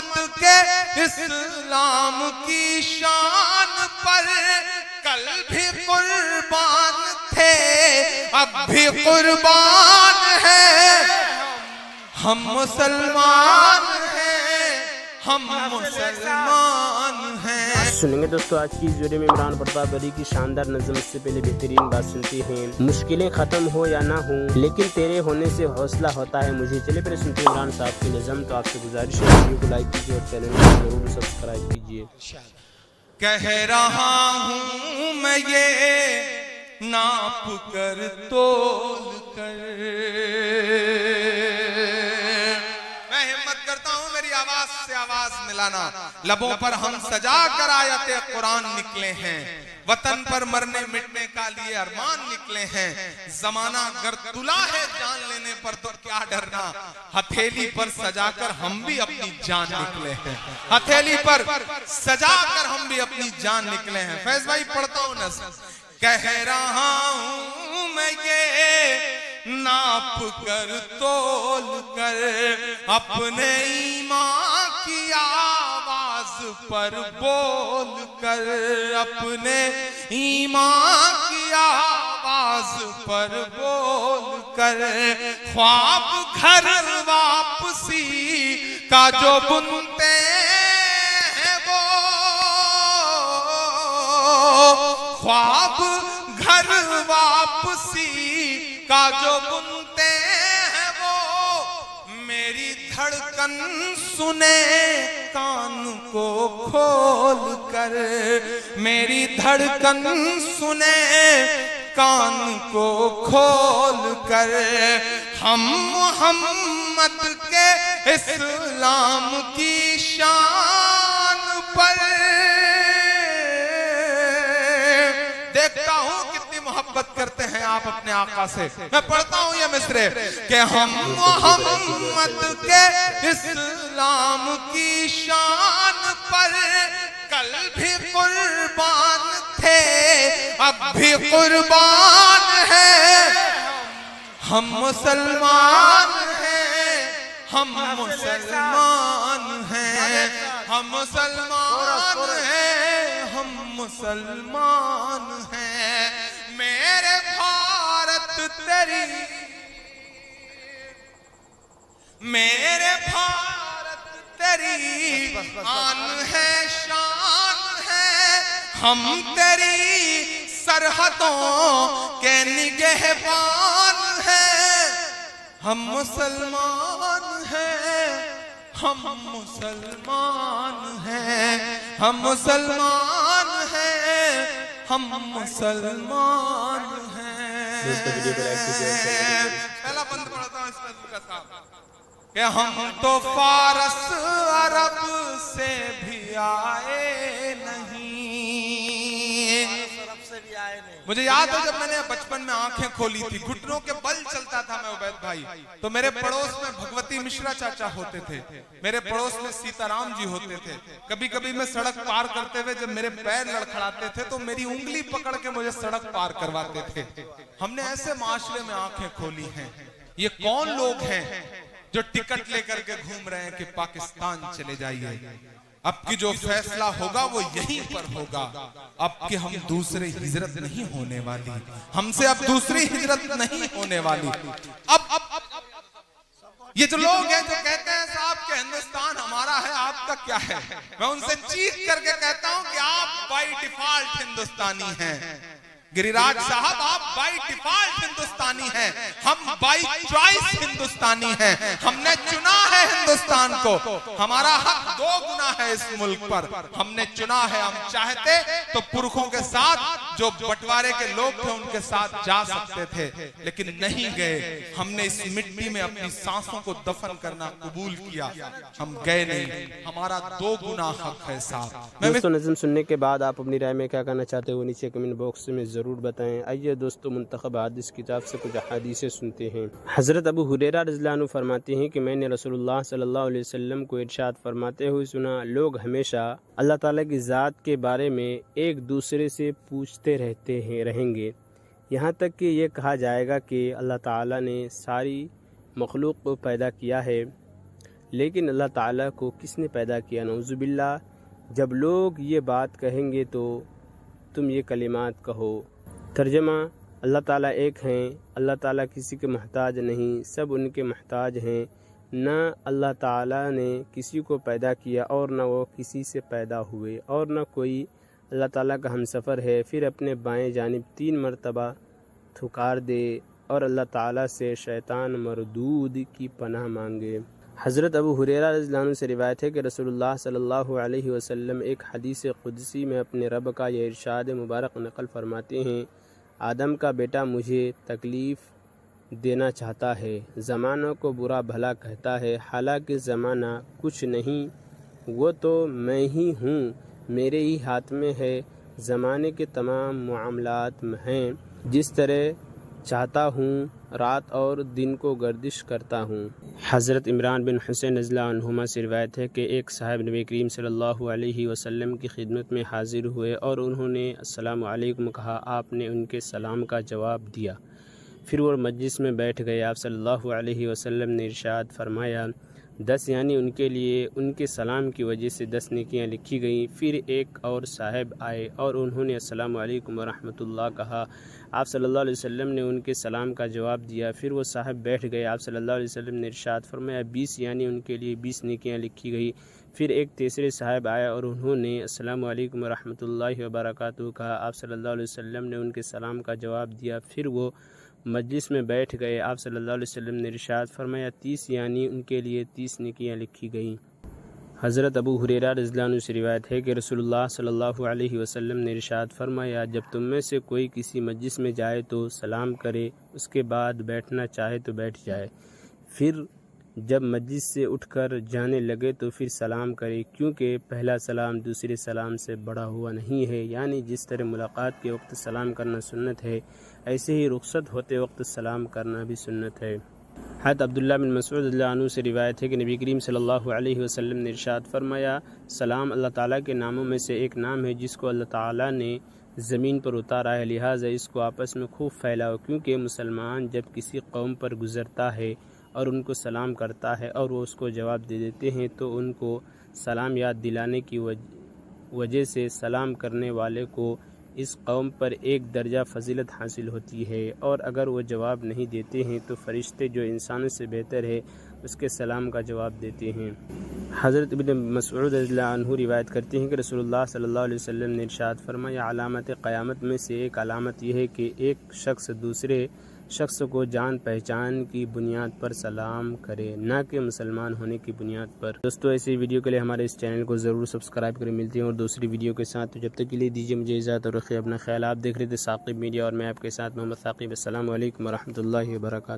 محمد کے اسلام کی شان پر کل بھی قربان تھے، اب بھی قربان ہیں، ہم مسلمان ہیں، ہم مسلمان ہیں۔ سنیں گے دوستو آج کی اس ویڈیو میں عمران پرتاپ علی کی شاندار نظم۔ اس سے پہلے بہترین بات سنتے ہیں، مشکلیں ختم ہو یا نہ ہوں لیکن تیرے ہونے سے حوصلہ ہوتا ہے مجھے۔ چلے پہلے سنتے ہیں عمران صاحب کی نظم۔ تو آپ سے گزارش ہے ویڈیو کو لائک کیجیے اور چینل کو ضرور سبسکرائب کیجیے۔ کہہ رہا ہوں میں یہ ناپ کر تول کر، میں ہمت کرتا ہوں میری آواز سے آواز ملانا، لبوں پر ہم سجا کر آیت قرآن نکلے ہیں، وطن پر مرنے مٹنے کا لیے ارمان نکلے ہیں، زمانہ اگر تلا ہے جان لینے پر تو کیا ڈرنا، ہتھیلی پر سجا کر ہم بھی اپنی جان نکلے ہیں، ہتھیلی پر سجا کر ہم بھی اپنی جان نکلے ہیں۔ فیض بھائی پڑھتا ہوں نظم۔ کہہ رہا ہوں میں یہ ناپ کر تول کر، اپنے ایمان کی آواز پر بول کر، اپنے ایمان کی آواز پر بول کر، خواب گھر واپسی کا جو بنتے ہیں وہ، خواب گھر واپسی کا جو بنتے ہیں وہ، میری دھڑکن سنے کان کو کھول کر، میری دھڑکن سنے کان کو کھول کر، ہم محمد کے اسلام کی شان پر، دیکھتا ہوں کتنی محبت کرتے ہیں آپ اپنے آقا سے۔ میں پڑھتا ہوں یہ مصرے کہ ہم محمد کے اسلام کی شان پر کل بھی قربان تھے، اب بھی قربان ہیں، ہم مسلمان ہیں، ہم مسلمان ہیں، ہم مسلمان ہیں، ہم مسلمان ہیں۔ میرے بھارت تیری، میرے بھارت تیری آن ہے، شان ہے، ہم تیری سرحدوں کے نگہبان ہیں، ہم مسلمان ہیں، ہم مسلمان ہیں، ہم مسلمان ہیں، ہم مسلمان ہیں۔ پہلا بند پڑھتا ہوں اس نظم کا ساتھ کہ ہم تو فارس عرب سے بھی آئے نہیں۔ مجھے یاد ہے جب میں نے بچپن میں آنکھیں کھولی تھی، گھٹنوں کے بل چلتا تھا میں عبید بھائی، تو میرے پڑوس میں بھگوتی مشرا چاچا ہوتے تھے، میرے پڑوس میں سیتا رام جی ہوتے تھے۔ کبھی کبھی میں سڑک پار کرتے ہوئے جب میرے پیر لڑکھڑاتے تھے تو میری انگلی پکڑ کے مجھے سڑک پار کرواتے تھے۔ ہم نے ایسے معاشرے میں آنکھیں کھولی ہیں۔ یہ کون لوگ ہیں جو ٹکٹ لے کر کے گھوم رہے ہیں کہ پاکستان چلے جائیے؟ اب کی جو فیصلہ ہوگا وہ یہیں پر ہوگا۔ اب کہ ہم دوسری ہجرت نہیں ہونے والی، ہم سے اب دوسری ہجرت نہیں ہونے والی۔ اب یہ جو لوگ ہیں جو کہتے ہیں صاحب کہ ہندوستان ہمارا ہے، آپ کا کیا ہے، میں ان سے چیخ کر کے کہتا ہوں کہ آپ بائی ڈیفالٹ ہندوستانی ہیں۔ گری راج صاحب آپ بائی ڈیفالٹ ہندوستانی ہیں، ہم بائی چوائس ہندوستانی ہیں۔ ہم نے چنا ہے ہندوستان کو، ہمارا حق دو گنا ہے اس ملک پر، ہم نے چنا ہے۔ ہم چاہتے تو پرکھوں کے ساتھ جو بٹوارے کے لوگ تھے ان کے ساتھ جا سکتے تھے، لیکن نہیں گئے۔ ہم نے اس مٹی میں اپنی سانسوں کو دفن کرنا قبول کیا، ہم گئے نہیں۔ ہمارا دو گنا حق ہے صاحب۔ دوستو نظم سننے کے بعد آپ اپنی رائے میں کیا کہنا چاہتے ہو نیچے کمنٹ باکس میں ضرور بتائیں۔ آئیے دوستو منتخب حدیث کتاب سے کچھ احادیث سنتے ہیں۔ حضرت ابو ہریرہ رضی اللہ عنہ فرماتے ہیں کہ میں نے رسول اللہ صلی اللہ علیہ وسلم کو ارشاد فرماتے ہوئے سنا، لوگ ہمیشہ اللہ تعالیٰ کی ذات کے بارے میں ایک دوسرے سے پوچھتے رہیں گے، یہاں تک کہ یہ کہا جائے گا کہ اللہ تعالیٰ نے ساری مخلوق کو پیدا کیا ہے، لیکن اللہ تعالیٰ کو کس نے پیدا کیا؟ نعوذ باللہ۔ جب لوگ یہ بات کہیں گے تو تم یہ کلمات کہو۔ ترجمہ: اللہ تعالیٰ ایک ہیں، اللہ تعالیٰ کسی کے محتاج نہیں، سب ان کے محتاج ہیں۔ نہ اللہ تعالیٰ نے کسی کو پیدا کیا اور نہ وہ کسی سے پیدا ہوئے، اور نہ کوئی اللہ تعالیٰ کا ہمسفر ہے۔ پھر اپنے بائیں جانب 3 مرتبہ تھکار دے اور اللہ تعالیٰ سے شیطان مردود کی پناہ مانگے۔ حضرت ابو ہریرہ رضی اللہ عنہ سے روایت ہے کہ رسول اللہ صلی اللہ علیہ وسلم ایک حدیث قدسی میں اپنے رب کا یہ ارشاد مبارک نقل فرماتے ہیں: آدم کا بیٹا مجھے تکلیف دینا چاہتا ہے، زمانوں کو برا بھلا کہتا ہے، حالانکہ زمانہ کچھ نہیں، وہ تو میں ہی ہوں، میرے ہی ہاتھ میں ہے۔ زمانے کے تمام معاملات ہیں، جس طرح چاہتا ہوں رات اور دن کو گردش کرتا ہوں۔ حضرت عمران بن حسین رضی اللہ عنہما سے روایت ہے کہ ایک صاحب نبی کریم صلی اللہ علیہ وسلم کی خدمت میں حاضر ہوئے اور انہوں نے السلام علیکم کہا۔ آپ نے ان کے سلام کا جواب دیا، پھر وہ مجلس میں بیٹھ گئے۔ آپ صلی اللہ علیہ وسلم نے ارشاد فرمایا: 10 یعنی ان کے لیے ان کے سلام کی وجہ سے 10 نیکیاں لکھی گئیں۔ پھر ایک اور صاحب آئے اور انہوں نے السلام علیکم ورحمۃ اللہ کہا۔ آپ صلی اللہ علیہ وسلم نے ان کے سلام کا جواب دیا، پھر وہ صاحب بیٹھ گئے۔ آپ صلی اللہ علیہ وسلم نے ارشاد فرمایا: 20 یعنی ان کے لیے 20 نیکیاں لکھی گئی۔ پھر ایک تیسرے صاحب آئے اور انہوں نے السلام علیکم ورحمۃ اللہ وبرکاتہ کہا۔ آپ صلی اللہ علیہ وسلم نے ان کے سلام کا جواب دیا، پھر وہ مجلس میں بیٹھ گئے۔ آپ صلی اللہ علیہ وسلم نے ارشاد فرمایا: 30 یعنی ان کے لیے 30 نیکیاں لکھی گئیں۔ حضرت ابو ہریرہ رضی اللہ عنہ سے روایت ہے کہ رسول اللہ صلی اللہ علیہ وسلم نے ارشاد فرمایا: جب تم میں سے کوئی کسی مجلس میں جائے تو سلام کرے، اس کے بعد بیٹھنا چاہے تو بیٹھ جائے، پھر جب مجلس سے اٹھ کر جانے لگے تو پھر سلام کرے، کیونکہ پہلا سلام دوسرے سلام سے بڑا ہوا نہیں ہے۔ یعنی جس طرح ملاقات کے وقت سلام کرنا سنت ہے، ایسے ہی رخصت ہوتے وقت سلام کرنا بھی سنت ہے۔ حضرت عبداللہ بن مسعود رضی اللہ عنہ سے روایت ہے کہ نبی کریم صلی اللہ علیہ وسلم نے ارشاد فرمایا: سلام اللہ تعالیٰ کے ناموں میں سے ایک نام ہے جس کو اللہ تعالیٰ نے زمین پر اتارا ہے، لہٰذا اس کو آپس میں خوب پھیلاؤ، کیونکہ مسلمان جب کسی قوم پر گزرتا ہے اور ان کو سلام کرتا ہے اور وہ اس کو جواب دے دیتے ہیں تو ان کو سلام یاد دلانے کی وجہ سے سلام کرنے والے کو اس قوم پر ایک درجہ فضیلت حاصل ہوتی ہے، اور اگر وہ جواب نہیں دیتے ہیں تو فرشتے جو انسانوں سے بہتر ہے اس کے سلام کا جواب دیتے ہیں۔ حضرت ابن مسعود رضی اللہ عنہ روایت کرتے ہیں کہ رسول اللہ صلی اللہ علیہ وسلم نے ارشاد فرمایا: علامت قیامت میں سے ایک علامت یہ ہے کہ ایک شخص دوسرے شخص کو جان پہچان کی بنیاد پر سلام کرے، نہ کہ مسلمان ہونے کی بنیاد پر۔ دوستو ایسی ویڈیو کے لیے ہمارے اس چینل کو ضرور سبسکرائب کریں۔ ملتے ہیں اور دوسری ویڈیو کے ساتھ، تو جب تک کے لیے دیجیے مجھے اجازت اور رکھیے اپنا خیال۔ آپ دیکھ رہے تھے ثاقب میڈیا اور میں آپ کے ساتھ محمد ثاقب۔ السلام علیکم ورحمۃ اللہ وبرکاتہ۔